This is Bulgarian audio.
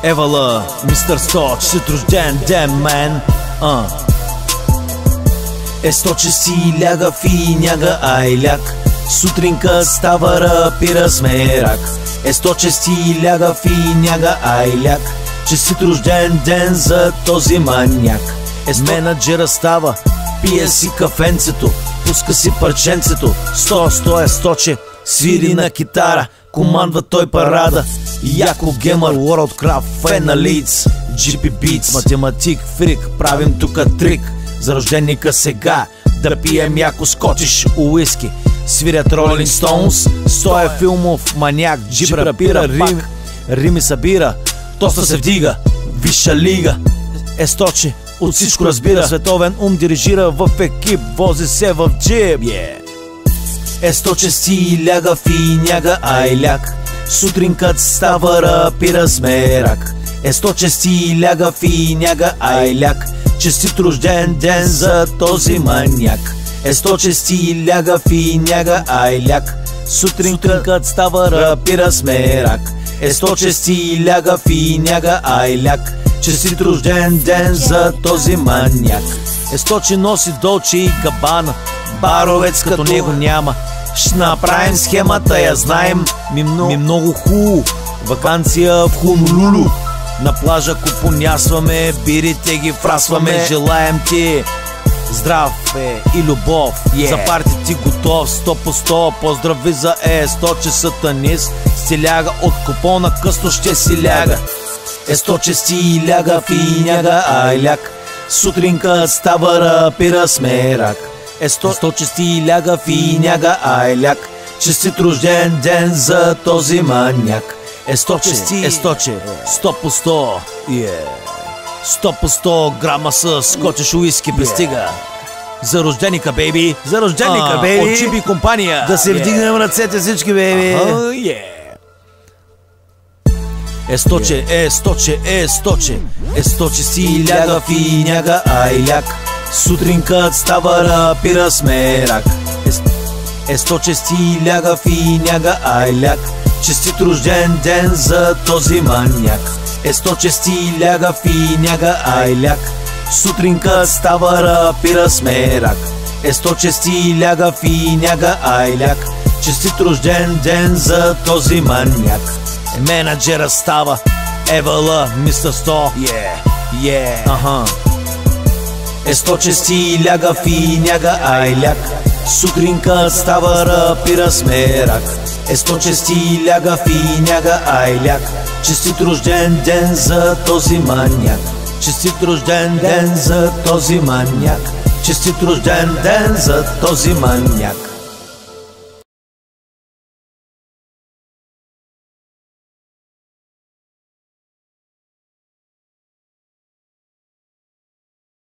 Евала, мистер 100, честит рожден ден, мен. Е 100, че си ляга финяга, айляк. Сутринка става рапира смерак. Е 100, че си ляга финяга, айляк. Честит рожден ден за този маняк. Менаджера става, пие си кафенцето, пуска си парченцето. 100 е 100, че свири на китара, командва той парада. Яко гемър, World Craft, фен на Лиц, GP Beats, математик, фрик, правим тука трик. За рожденика сега да пием яко скочиш уиски. Свирят Rolling Stones, 100 е филмов маняк, джип рапира пак, рими събира, тоста се вдига, висша лига. Е 100, че от всичко разбира, световен ум дирижира в екип, вози се в джип. Е 100, че си ляга финяга, айляк. Сутринкът става рапира смерак. Е 100, че си ляга финяга, айляк. Честит рожден ден за този маняк. Е 100, че си ляга финяга, айляк. Сутринкът става рапира смерак. Е 100, че си ляга финяга, айляк. Честит рожден ден за този маняк. Е 100, че носи Долче и Габана, баровец като него няма. Ще направим схемата, я знаем. Ми много хубаво. Ваканция в Хонолулу. На плажа купонясваме, бирите ги фрасваме. Желаем ти здраве и любов, за парти ти готов, 100 по 100. Поздрави за Е 100, че сатанист си ляга от купона, късно ще си ляга. Е 100, че си ляга финяга, айляк. Сутринка става рапира смерак. Е 100, че си ляга финяга, айляк. Честит рожден ден за този маняк. Е 100, че си, е 100, че 100 по 100, 100 по 100 грама с скочеш уиски пристига. За рожденика, бейби, за рожденика, бейби, от Джипи компания. Да се вдигнем ръцете всички, бейби. Е 100, че, е 100, че, е 100, че, е 100, че си ляга финяга, айляк. Сутринкът става рапира смерак. Е 100, че си ляга финяга, айляк. Честит рожден ден за този маняк. Е 100, че си ляга финяга, айляк. Сутринка става рапира смерак. Е 100, че си ляга финяга, айляк. Честит рожден ден за този маняк. Менаджера става Евала, мистер 100. Е 100, че си ляга финяга, айляк. Сутринка става рапира смерак. Е 100, че си ляга финяга, айляк. Честит рожден ден за този маняк. Честит рожден ден за този маняк. Честит рожден ден за този маняк.